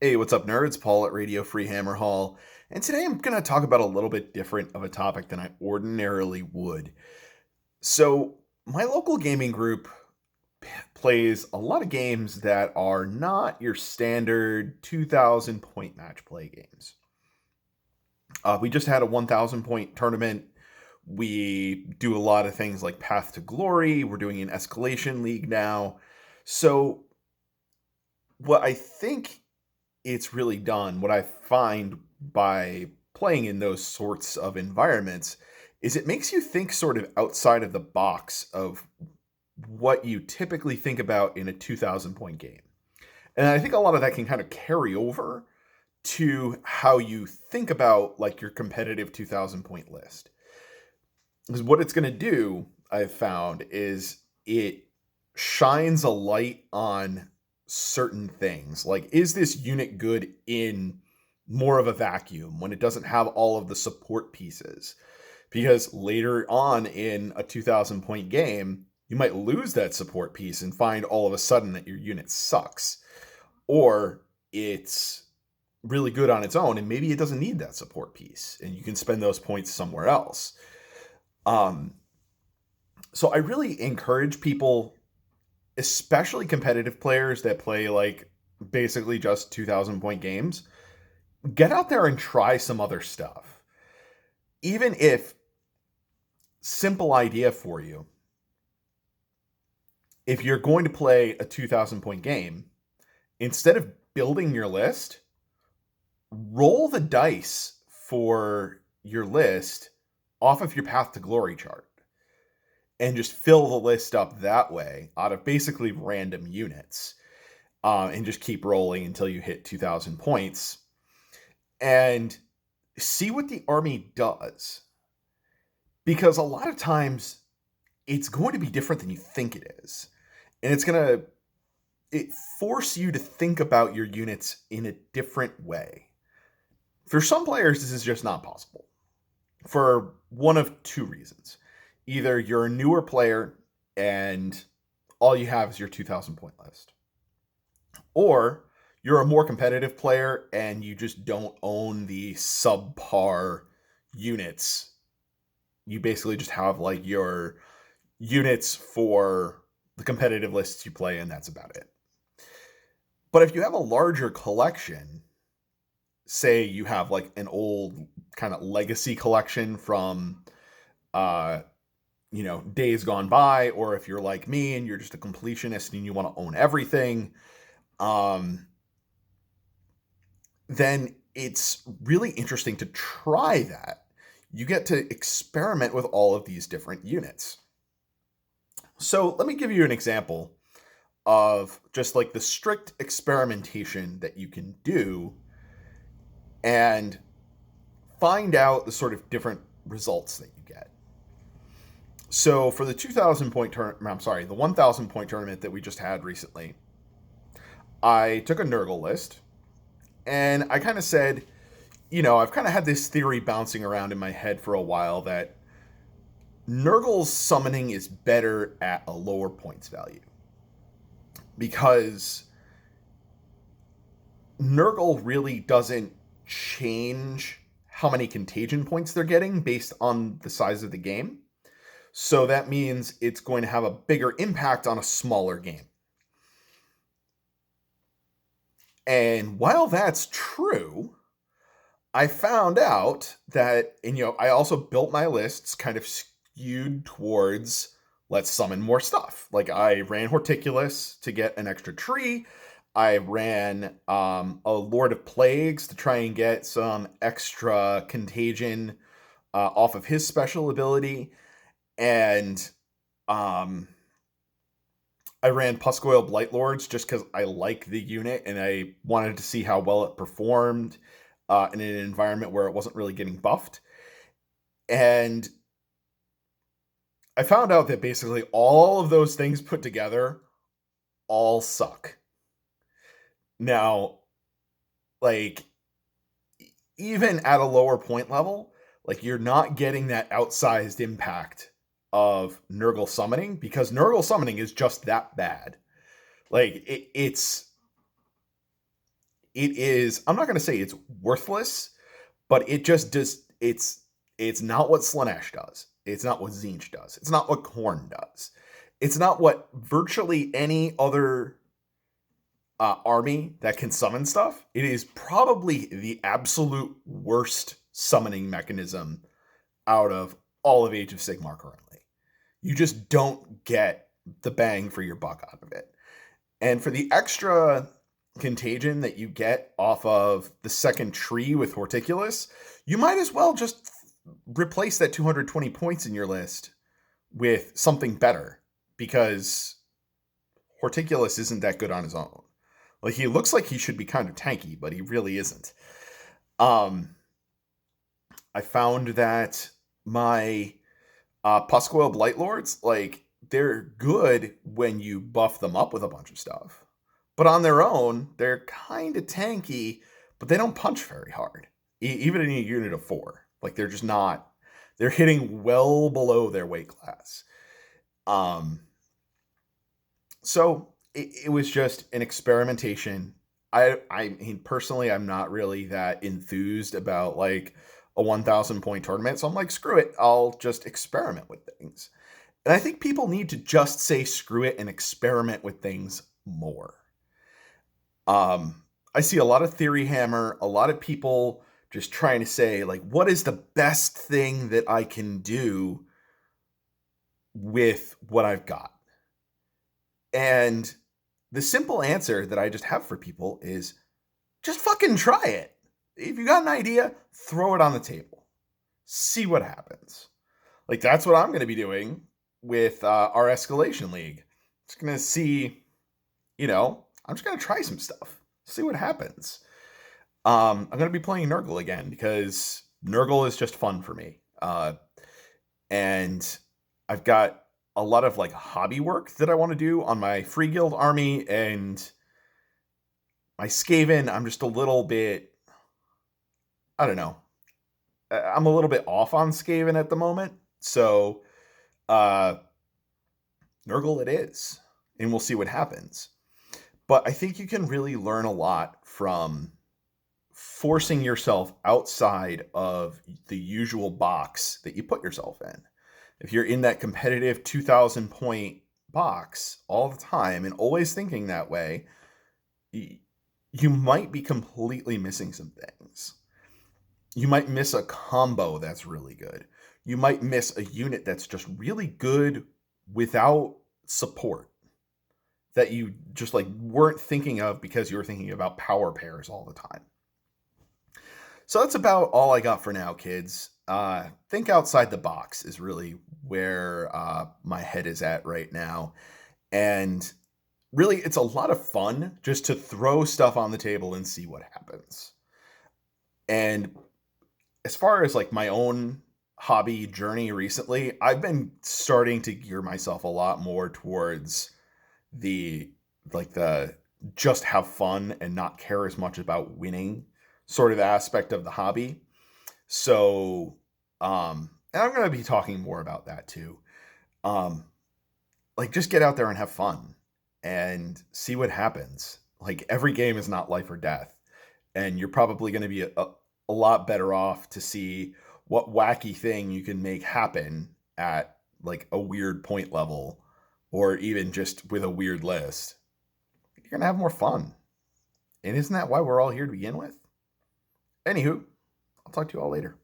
Hey, what's up, nerds? Paul at Radio Free Hammer Hall. And today I'm going to talk about a little bit different of a topic than I ordinarily would. So, my local gaming group plays a lot of games that are not your standard 2,000 point match play games. We just had a 1,000 point tournament. We do a lot of things like Path to Glory. We're doing an Escalation League now. So, what I think it's really done, what I find by playing in those sorts of environments, is it makes you think sort of outside of the box of what you typically think about in a 2,000 point game. And I think a lot of that can kind of carry over to how you think about like your competitive 2,000 point list. Because what it's going to do, I've found, is it shines a light on certain things. Like, is this unit good in more of a vacuum when it doesn't have all of the support pieces? Because later on in a 2,000 point game, you might lose that support piece and find all of a sudden that your unit sucks. Or it's really good on its own and maybe it doesn't need that support piece and you can spend those points somewhere else. Um, so I really encourage people, especially competitive players that play like basically just 2,000 point games, get out there and try some other stuff. Even if, simple idea for you, if you're going to play a 2,000 point game, instead of building your list, roll the dice for your list off of your Path to Glory chart and just fill the list up that way out of basically random units, and just keep rolling until you hit 2,000 points and see what the army does. Because a lot of times it's going to be different than you think it is. And it's going to force you to think about your units in a different way. For some players, this is just not possible for one of two reasons. Either you're a newer player and all you have is your 2,000 point list, or you're a more competitive player and you just don't own the subpar units. You basically just have like your units for the competitive lists you play, and that's about it. But if you have a larger collection, say you have like an old kind of legacy collection from uh days gone by, or if you're like me and you're just a completionist and you want to own everything, um then it's really interesting to try that. You get to experiment with all of these different units. So let me give you an example of just like the strict experimentation that you can do and find out the sort of different results that you get. So for the 2,000 point tournament, I'm sorry, the 1,000 point tournament that we just had recently, I took a Nurgle list and I kind of said, I've kind of had this theory bouncing around in my head for a while that Nurgle's summoning is better at a lower points value because Nurgle really doesn't change how many contagion points they're getting based on the size of the game. So that means it's going to have a bigger impact on a smaller game. And while that's true, I found out that, and I also built my lists kind of skewed towards let's summon more stuff. Like I ran Horticulus to get an extra tree. I ran a Lord of Plagues to try and get some extra contagion off of his special ability. And I ran Puscoil Blightlords just because I like the unit and I wanted to see how well it performed in an environment where it wasn't really getting buffed. And I found out that basically all of those things put together all suck. Now, like, even at a lower point level, like, you're not getting that outsized impact of Nurgle summoning because Nurgle summoning is just that bad. Like, it is, I'm not going to say it's worthless, but it just does, it's not what Slanesh does. It's not what Zinch does. It's not what Korn does. It's not what virtually any other army that can summon stuff. It is probably the absolute worst summoning mechanism out of all of Age of Sigmar currently. You just don't get the bang for your buck out of it. And for the extra contagion that you get off of the second tree with Horticulus, you might as well just replace that 220 points in your list with something better, because Horticulus isn't that good on his own. Like, he looks like he should be kind of tanky, but he really isn't. I found that my Puscoil Blight Lords, like, they're good when you buff them up with a bunch of stuff. But on their own, they're kind of tanky, but they don't punch very hard. Even in a unit of 4. Like, they're just not... They're hitting well below their weight class. So, it was just an experimentation. I mean, personally, I'm not really that enthused about, like, a 1,000 point tournament. So I'm like, screw it. I'll just experiment with things. And I think people need to just say screw it and experiment with things more. I see a lot of theory hammer, a lot of people just trying to say, like, what is the best thing that I can do with what I've got? And the simple answer that I just have for people is just fucking try it. If you got an idea, throw it on the table. See what happens. Like, that's what I'm going to be doing with our Escalation League. Just going to see, I'm just going to try some stuff. See what happens. I'm going to be playing Nurgle again because Nurgle is just fun for me. And I've got a lot of, like, hobby work that I want to do on my Free Guild army, and my Skaven, I'm just a little bit, I don't know. I'm a little bit off on Skaven at the moment. So, Nurgle it is. And we'll see what happens. But I think you can really learn a lot from forcing yourself outside of the usual box that you put yourself in. If you're in that competitive 2,000 point box all the time and always thinking that way, you might be completely missing some things. You might miss a combo that's really good. You might miss a unit that's just really good without support that you just, like, weren't thinking of because you were thinking about power pairs all the time. So that's about all I got for now, kids. Think outside the box is really where my head is at right now. And really, it's a lot of fun just to throw stuff on the table and see what happens. And as far as, like, my own hobby journey recently, I've been starting to gear myself a lot more towards the just have fun and not care as much about winning sort of aspect of the hobby. So, and I'm going to be talking more about that too. Like, just get out there and have fun and see what happens. Like, every game is not life or death, and you're probably going to be a lot better off to see what wacky thing you can make happen at, like, a weird point level, or even just with a weird list. You're going to have more fun. And isn't that why we're all here to begin with? Anywho, I'll talk to you all later.